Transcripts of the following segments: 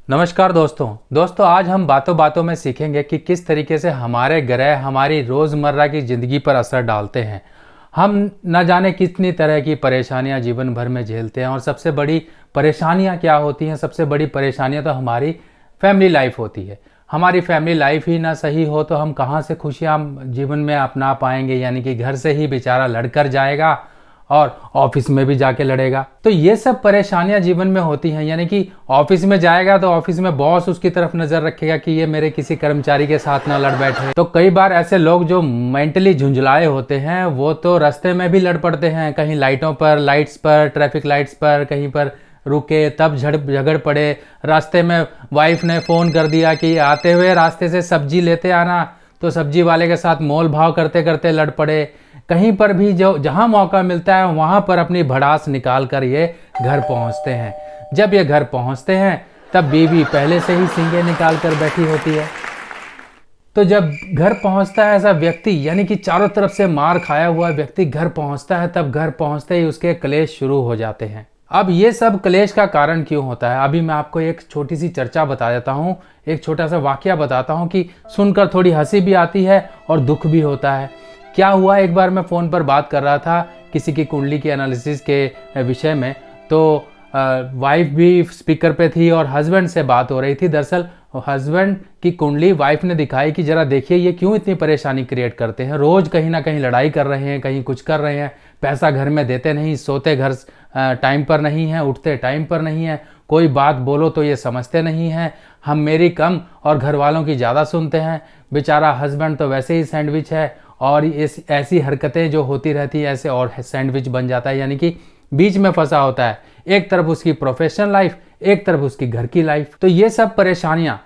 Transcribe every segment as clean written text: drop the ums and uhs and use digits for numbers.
नमस्कार दोस्तों आज हम बातों बातों में सीखेंगे कि किस तरीके से हमारे ग्रह हमारी रोज़मर्रा की ज़िंदगी पर असर डालते हैं। हम न जाने कितनी तरह की परेशानियां जीवन भर में झेलते हैं और सबसे बड़ी परेशानियां क्या होती हैं। सबसे बड़ी परेशानियां तो हमारी फैमिली लाइफ होती है। हमारी फैमिली लाइफ ही ना सही हो तो हम कहाँ से खुशियां जीवन में अपना पाएंगे। यानी कि घर से ही बेचारा लड़कर जाएगा और ऑफिस में भी जाके लड़ेगा। तो ये सब परेशानियां जीवन में होती हैं। यानी कि ऑफिस में जाएगा तो ऑफिस में बॉस उसकी तरफ नजर रखेगा कि ये मेरे किसी कर्मचारी के साथ ना लड़ बैठे। तो कई बार ऐसे लोग जो मेंटली झुंझलाए होते हैं वो तो रास्ते में भी लड़ पड़ते हैं। कहीं लाइटों पर, लाइट्स पर, ट्रैफिक लाइट्स पर कहीं पर रुके तब झगड़ पड़े। रास्ते में वाइफ ने फ़ोन कर दिया कि आते हुए रास्ते से सब्जी लेते आना, तो सब्जी वाले के साथ मोल भाव करते करते लड़ पड़े। कहीं पर भी जो जहाँ मौका मिलता है वहाँ पर अपनी भड़ास निकाल कर ये घर पहुँचते हैं। जब ये घर पहुँचते हैं तब बीवी पहले से ही सींगे निकाल कर बैठी होती है। तो जब घर पहुँचता है ऐसा व्यक्ति, यानी कि चारों तरफ से मार खाया हुआ व्यक्ति घर पहुँचता है, तब घर पहुँचते ही उसके क्लेश शुरू हो जाते हैं। अब ये सब क्लेश का कारण क्यों होता है, अभी मैं आपको एक छोटी सी चर्चा बता देता हूँ, एक छोटा सा वाकया बताता हूँ कि सुनकर थोड़ी हंसी भी आती है और दुख भी होता है। क्या हुआ, एक बार मैं फ़ोन पर बात कर रहा था किसी की कुंडली की एनालिसिस के विषय में। तो वाइफ भी स्पीकर पे थी और हस्बैंड से बात हो रही थी। दरअसल हस्बैंड की कुंडली वाइफ ने दिखाई कि ज़रा देखिए ये क्यों इतनी परेशानी क्रिएट करते हैं। रोज़ कहीं ना कहीं लड़ाई कर रहे हैं, कहीं कुछ कर रहे हैं, पैसा घर में देते नहीं, सोते घर टाइम पर नहीं हैं, उठते टाइम पर नहीं हैं, कोई बात बोलो तो ये समझते नहीं हैं, हम मेरी कम और घर वालों की ज़्यादा सुनते हैं। बेचारा हस्बैंड तो वैसे ही सैंडविच है और ऐसी हरकतें जो होती रहती है ऐसे और सैंडविच बन जाता है। यानी कि बीच में फंसा होता है, एक तरफ उसकी प्रोफेशनल लाइफ, एक तरफ उसकी घर की लाइफ। तो ये सब परेशानियां,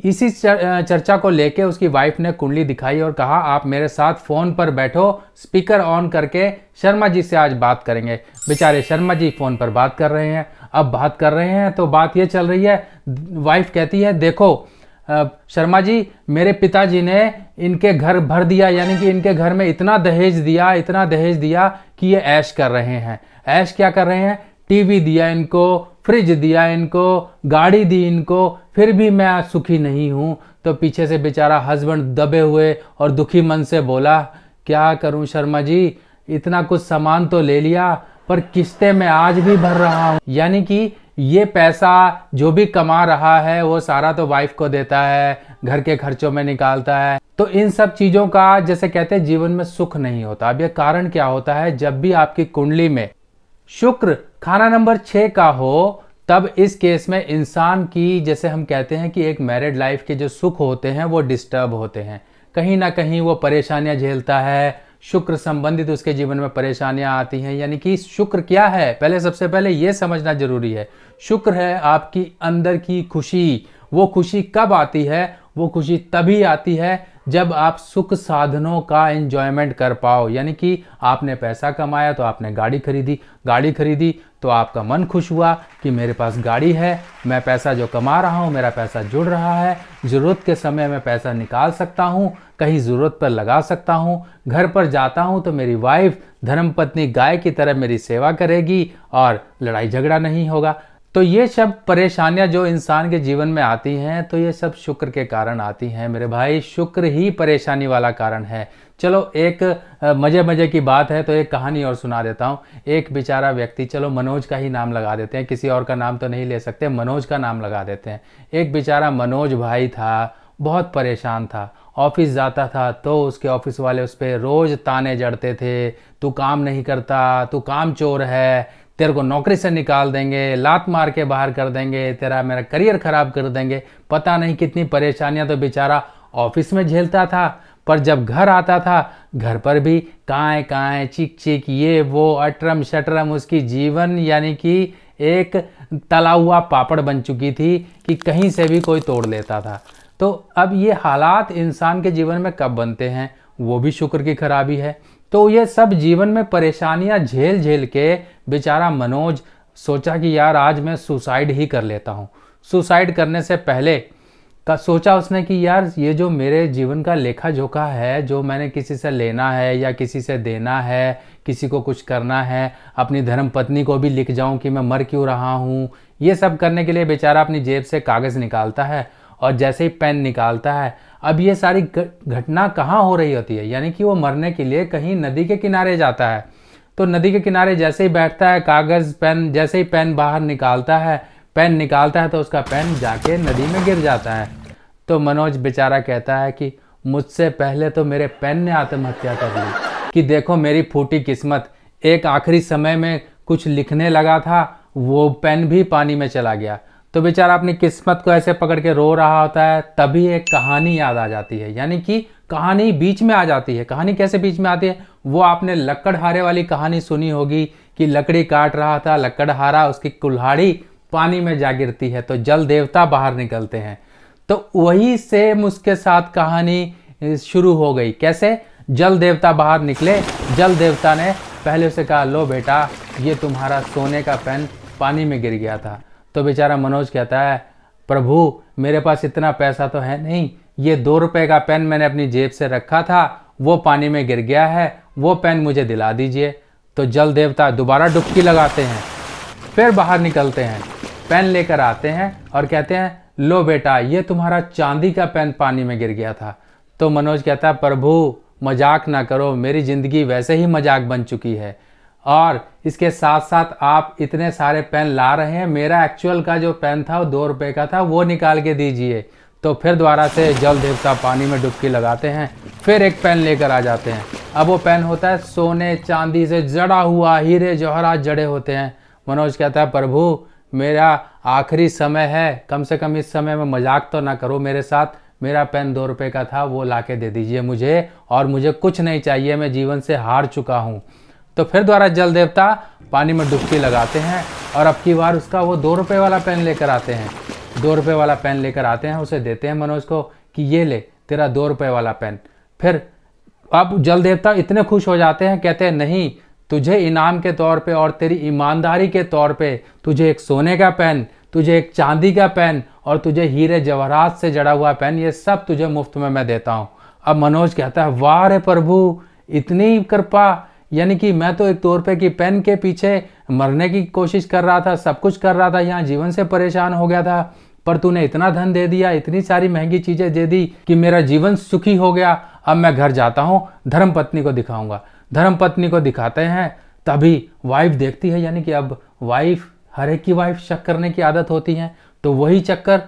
इसी चर्चा को लेके उसकी वाइफ ने कुंडली दिखाई और कहा आप मेरे साथ फ़ोन पर बैठो, स्पीकर ऑन करके शर्मा जी से आज बात करेंगे। बेचारे शर्मा जी फ़ोन पर बात कर रहे हैं। अब बात कर रहे हैं तो बात ये चल रही है, वाइफ कहती है देखो शर्मा जी, मेरे पिताजी ने इनके घर भर दिया, यानी कि इनके घर में इतना दहेज दिया कि ये ऐश कर रहे हैं। ऐश क्या कर रहे हैं, टीवी दिया इनको, फ्रिज दिया इनको, गाड़ी दी इनको, फिर भी मैं आज सुखी नहीं हूँ। तो पीछे से बेचारा हस्बैंड दबे हुए और दुखी मन से बोला क्या करूँ शर्मा जी, इतना कुछ सामान तो ले लिया पर किस्तें मैं आज भी भर रहा हूँ। यानी कि ये पैसा जो भी कमा रहा है वो सारा तो वाइफ को देता है, घर के खर्चों में निकालता है। तो इन सब चीज़ों का जैसे कहते हैं जीवन में सुख नहीं होता। अब ये कारण क्या होता है, जब भी आपकी कुंडली में शुक्र खाना नंबर 6 का हो तब इस केस में इंसान की, जैसे हम कहते हैं कि एक मैरिड लाइफ के जो सुख होते हैं वो डिस्टर्ब होते हैं। कहीं ना कहीं वो परेशानियां झेलता है, शुक्र संबंधित उसके जीवन में परेशानियां आती हैं। यानी कि शुक्र क्या है, सबसे पहले ये समझना जरूरी है। शुक्र है आपकी अंदर की खुशी। वो खुशी कब आती है, वो खुशी तभी आती है जब आप सुख साधनों का एंजॉयमेंट कर पाओ। यानी कि आपने पैसा कमाया तो आपने गाड़ी खरीदी तो आपका मन खुश हुआ कि मेरे पास गाड़ी है, मैं पैसा जो कमा रहा हूँ मेरा पैसा जुड़ रहा है, ज़रूरत के समय में पैसा निकाल सकता हूँ, कहीं ज़रूरत पर लगा सकता हूँ। घर पर जाता हूँ तो मेरी वाइफ धर्मपत्नी गाय की तरह मेरी सेवा करेगी और लड़ाई झगड़ा नहीं होगा। तो ये सब परेशानियां जो इंसान के जीवन में आती हैं तो ये सब शुक्र के कारण आती हैं मेरे भाई। शुक्र ही परेशानी वाला कारण है। चलो एक मजे की बात है तो एक कहानी और सुना देता हूँ। एक बेचारा व्यक्ति, चलो मनोज का ही नाम लगा देते हैं, किसी और का नाम तो नहीं ले सकते, मनोज का नाम लगा देते हैं। एक बेचारा मनोज भाई था, बहुत परेशान था। ऑफिस जाता था तो उसके ऑफिस वाले उस पर रोज़ ताने जड़ते थे, तू काम नहीं करता, तू काम चोर है, तेरे को नौकरी से निकाल देंगे, लात मार के बाहर कर देंगे, तेरा मेरा करियर खराब कर देंगे। पता नहीं कितनी परेशानियां तो बेचारा ऑफिस में झेलता था, पर जब घर आता था घर पर भी काएं चिक चिक ये वो अटरम शटरम उसकी जीवन यानी कि एक तला हुआ पापड़ बन चुकी थी कि कहीं से भी कोई तोड़ लेता था। तो अब ये हालात इंसान के जीवन में कब बनते हैं, वो भी शुक्र की खराबी है। तो ये सब जीवन में परेशानियां झेल के बेचारा मनोज सोचा कि यार आज मैं सुसाइड ही कर लेता हूँ। सुसाइड करने से पहले का सोचा उसने कि यार ये जो मेरे जीवन का लेखा जोखा है, जो मैंने किसी से लेना है या किसी से देना है, किसी को कुछ करना है, अपनी धर्मपत्नी को भी लिख जाऊं कि मैं मर क्यों रहा हूं, ये सब करने के लिए बेचारा अपनी जेब से कागज़ निकालता है और जैसे ही पेन निकालता है, अब ये सारी घटना कहाँ हो रही होती है, यानी कि वो मरने के लिए कहीं नदी के किनारे जाता है। तो नदी के किनारे जैसे ही बैठता है, कागज़ पेन, जैसे ही पेन बाहर निकालता है, पेन निकालता है तो उसका पेन जाके नदी में गिर जाता है। तो मनोज बेचारा कहता है कि मुझसे पहले तो मेरे पेन ने आत्महत्या कर ली, कि देखो मेरी फूटी किस्मत, एक आखिरी समय में कुछ लिखने लगा था, वो पेन भी पानी में चला गया। तो बेचारा अपनी किस्मत को ऐसे पकड़ के रो रहा होता है, तभी एक कहानी याद आ जाती है, यानी कि कहानी बीच में आ जाती है। कहानी कैसे बीच में आती है, वो आपने लकड़हारे वाली कहानी सुनी होगी कि लकड़ी काट रहा था लकड़हारा, उसकी कुल्हाड़ी पानी में जा गिरती है तो जल देवता बाहर निकलते हैं। तो वही सेम उसके साथ कहानी शुरू हो गई। कैसे? जल देवता बाहर निकले, जल देवता ने पहले उसे कहा, लो बेटा ये तुम्हारा सोने का पेन पानी में गिर गया था। तो बेचारा मनोज कहता है, प्रभु मेरे पास इतना पैसा तो है नहीं, ये 2 रुपए का पेन मैंने अपनी जेब से रखा था, वो पानी में गिर गया है, वो पेन मुझे दिला दीजिए। तो जल देवता दोबारा डुबकी लगाते हैं, फिर बाहर निकलते हैं, पेन लेकर आते हैं और कहते हैं, लो बेटा ये तुम्हारा चांदी का पेन पानी में गिर गया था। तो मनोज कहता है, प्रभु मजाक ना करो, मेरी ज़िंदगी वैसे ही मजाक बन चुकी है और इसके साथ साथ आप इतने सारे पेन ला रहे हैं, मेरा एक्चुअल का जो पेन था वो 2 रुपए का था, वो निकाल के दीजिए। तो फिर दोबारा से जल देवता पानी में डुबकी लगाते हैं, फिर एक पेन लेकर आ जाते हैं। अब वो पेन होता है सोने चांदी से जड़ा हुआ, हीरे जवाहरात जड़े होते हैं। मनोज कहता है, प्रभु मेरा आखिरी समय है, कम से कम इस समय में मजाक तो ना करो मेरे साथ, मेरा पेन 2 रुपए का था, वो लाके दे दीजिए मुझे, और मुझे कुछ नहीं चाहिए, मैं जीवन से हार चुका हूँ। तो फिर दोबारा जल देवता पानी में डुबकी लगाते हैं और अब की बार उसका वो 2 रुपए वाला पेन लेकर आते हैं। 2 रुपए वाला पेन लेकर आते हैं, उसे देते हैं मनोज को कि ये ले तेरा 2 रुपए वाला पेन। फिर अब जल देवता इतने खुश हो जाते हैं, कहते हैं नहीं, तुझे इनाम के तौर पे और तेरी ईमानदारी के तौर पे तुझे एक सोने का पेन, तुझे एक चांदी का पेन और तुझे हीरे जवाहरात से जड़ा हुआ पेन, ये सब तुझे मुफ्त में मैं देता हूँ। अब मनोज कहता है, वाह रे प्रभु इतनी कृपा, यानी कि मैं तो एक 2 रुपए की पेन के पीछे मरने की कोशिश कर रहा था, सब कुछ कर रहा था, यहाँ जीवन से परेशान हो गया था, पर तूने इतना धन दे दिया, इतनी सारी महंगी चीज़ें दे दी कि मेरा जीवन सुखी हो गया। अब मैं घर जाता हूँ, धर्मपत्नी को दिखाऊंगा। धर्मपत्नी को दिखाते हैं, तभी वाइफ देखती है, यानी कि अब वाइफ, हर एक की वाइफ शक करने की आदत होती है, तो वही चक्कर,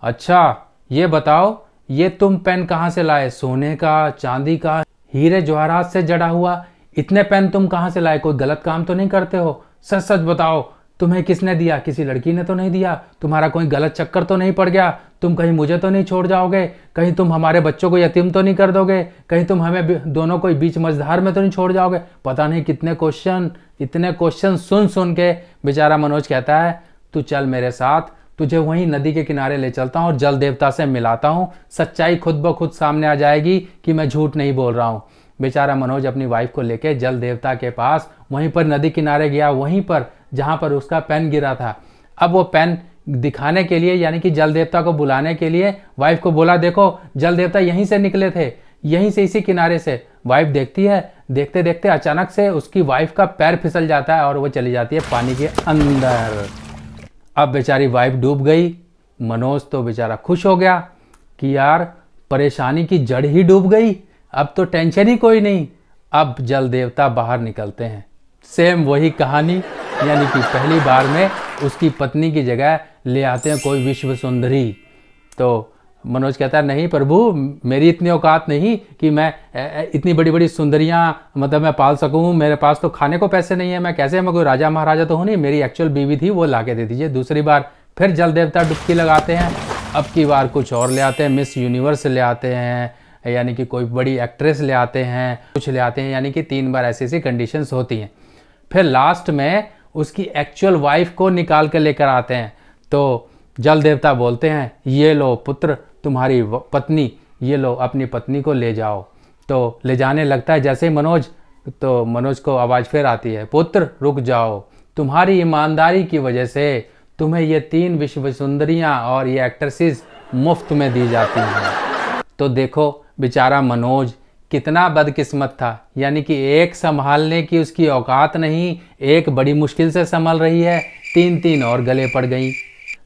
अच्छा ये बताओ ये तुम पेन कहाँ से लाए, सोने का, चांदी का, हीरे जवाहरात से जड़ा हुआ, इतने पेन तुम कहाँ से लाए, कोई गलत काम तो नहीं करते हो, सच सच बताओ, तुम्हें किसने दिया, किसी लड़की ने तो नहीं दिया, तुम्हारा कोई गलत चक्कर तो नहीं पड़ गया, तुम कहीं मुझे तो नहीं छोड़ जाओगे, कहीं तुम हमारे बच्चों को यतीम तो नहीं कर दोगे, कहीं तुम हमें दोनों को बीच मझधार में तो नहीं छोड़ जाओगे। पता नहीं कितने क्वेश्चन, इतने क्वेश्चन सुन सुन के बेचारा मनोज कहता है, तू चल मेरे साथ, तुझे वहीं नदी के किनारे ले चलता हूँ और जल देवता से मिलाता हूँ, सच्चाई खुद ब खुद सामने आ जाएगी कि मैं झूठ नहीं बोल रहा हूँ। बेचारा मनोज अपनी वाइफ को लेके जल देवता के पास वहीं पर नदी किनारे गया, वहीं पर जहाँ पर उसका पेन गिरा था। अब वो पेन दिखाने के लिए, यानी कि जल देवता को बुलाने के लिए वाइफ को बोला, देखो जल देवता यहीं से निकले थे, यहीं से, इसी किनारे से। वाइफ देखती है, देखते देखते अचानक से उसकी वाइफ का पैर फिसल जाता है और वो चली जाती है पानी के अंदर। अब बेचारी वाइफ डूब गई। मनोज तो बेचारा खुश हो गया कि यार परेशानी की जड़ ही डूब गई, अब तो टेंशन ही कोई नहीं। अब जल देवता बाहर निकलते हैं, सेम वही कहानी, यानी कि पहली बार में उसकी पत्नी की जगह ले आते हैं कोई विश्व सुंदरी। तो मनोज कहता है, नहीं प्रभु मेरी इतनी औकात नहीं कि मैं इतनी बड़ी बड़ी सुंदरियाँ मतलब मैं पाल सकूँ, मेरे पास तो खाने को पैसे नहीं है, मैं कैसे, मैं कोई राजा महाराजा तो हूँ नहीं, मेरी एक्चुअल बीवी थी, वो ला के दे दीजिए। दूसरी बार फिर जल देवता डुबकी लगाते हैं, अब की बार कुछ और ले आते हैं, मिस यूनिवर्स ले आते हैं, यानी कि कोई बड़ी एक्ट्रेस ले आते हैं, कुछ ले आते हैं, यानी कि 3 बार ऐसी ऐसी कंडीशंस होती हैं। फिर लास्ट में उसकी एक्चुअल वाइफ को निकाल के लेकर आते हैं। तो जल देवता बोलते हैं, ये लो पुत्र तुम्हारी पत्नी, ये लो अपनी पत्नी को ले जाओ। तो ले जाने लगता है जैसे ही मनोज, तो मनोज को आवाज़ फिर आती है, पुत्र रुक जाओ, तुम्हारी ईमानदारी की वजह से तुम्हें ये 3 विश्व सुंदरियाँ और ये एक्ट्रेसेस मुफ्त में दी जाती हैं। तो देखो बेचारा मनोज कितना बदकिस्मत था, यानी कि एक संभालने की उसकी औकात नहीं, एक बड़ी मुश्किल से संभल रही है, 3 और गले पड़ गई।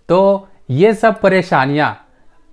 तो ये सब परेशानियां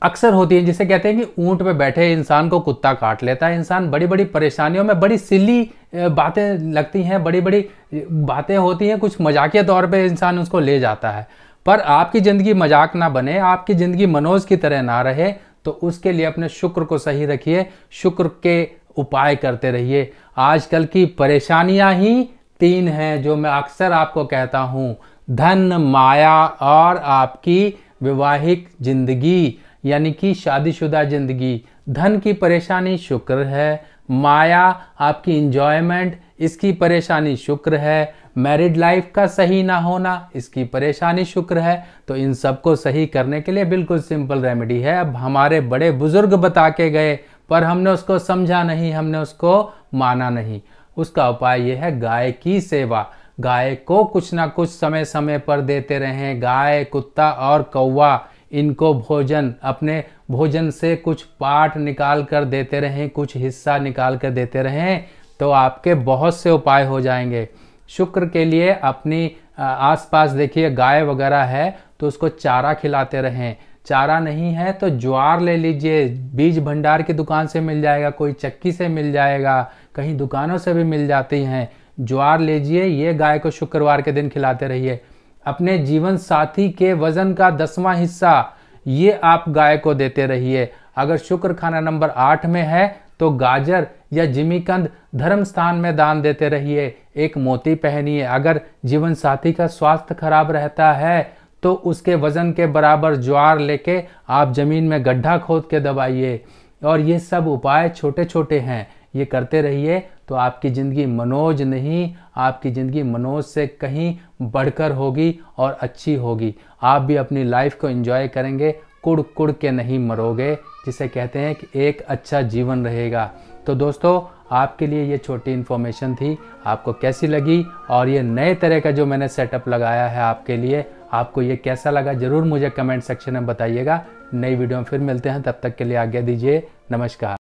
अक्सर होती हैं, जिसे कहते हैं कि ऊंट पे बैठे इंसान को कुत्ता काट लेता है। इंसान बड़ी बड़ी परेशानियों में, बड़ी सिली बातें लगती हैं, बड़ी बड़ी बातें होती हैं, कुछ मजाकिया तौर पे इंसान उसको ले जाता है। पर आपकी ज़िंदगी मजाक ना बने, आपकी ज़िंदगी मनोज की तरह ना रहे, तो उसके लिए अपने शुक्र को सही रखिए, शुक्र के उपाय करते रहिए। आजकल की परेशानियां ही 3 हैं जो मैं अक्सर आपको कहता हूँ: धन, माया और आपकी वैवाहिक जिंदगी, यानी कि शादीशुदा जिंदगी। धन की परेशानी शुक्र है, माया आपकी इंजॉयमेंट, इसकी परेशानी शुक्र है, मैरिड लाइफ का सही ना होना, इसकी परेशानी शुक्र है। तो इन सबको सही करने के लिए बिल्कुल सिंपल रेमेडी है। अब हमारे बड़े बुजुर्ग बता के गए, पर हमने उसको समझा नहीं, हमने उसको माना नहीं। उसका उपाय यह है गाय की सेवा। गाय को कुछ ना कुछ समय समय पर देते रहें। गाय, कुत्ता और कौवा, इनको भोजन, अपने भोजन से कुछ पार्ट निकाल कर देते रहें, कुछ हिस्सा निकाल कर देते रहें, तो आपके बहुत से उपाय हो जाएंगे। शुक्र के लिए अपनी आसपास देखिए गाय वगैरह है तो उसको चारा खिलाते रहें। चारा नहीं है तो ज्वार ले लीजिए, बीज भंडार की दुकान से मिल जाएगा, कोई चक्की से मिल जाएगा, कहीं दुकानों से भी मिल जाती हैं। ज्वार लीजिए, ये गाय को शुक्रवार के दिन खिलाते रहिए। अपने जीवन साथी के वजन का 10वां हिस्सा ये आप गाय को देते रहिए। अगर शुक्र खाना नंबर 8 में है तो गाजर या जिमीकंद धर्म स्थान में दान देते रहिए। एक मोती पहनिए। अगर जीवन साथी का स्वास्थ्य खराब रहता है तो उसके वजन के बराबर ज्वार लेके आप जमीन में गड्ढा खोद के दबाइए। और ये सब उपाय छोटे छोटे हैं, ये करते रहिए तो आपकी ज़िंदगी मनोज नहीं, आपकी ज़िंदगी मनोज से कहीं बढ़कर होगी और अच्छी होगी। आप भी अपनी लाइफ को एंजॉय करेंगे, कुड़ कुड़ के नहीं मरोगे, जिसे कहते हैं कि एक अच्छा जीवन रहेगा। तो दोस्तों, आपके लिए ये छोटी इन्फॉर्मेशन थी, आपको कैसी लगी? और ये नए तरह का जो मैंने सेटअप लगाया है आपके लिए, आपको ये कैसा लगा ज़रूर मुझे कमेंट सेक्शन में बताइएगा। नई वीडियो में फिर मिलते हैं, तब तक के लिए आज्ञा दीजिए। नमस्कार।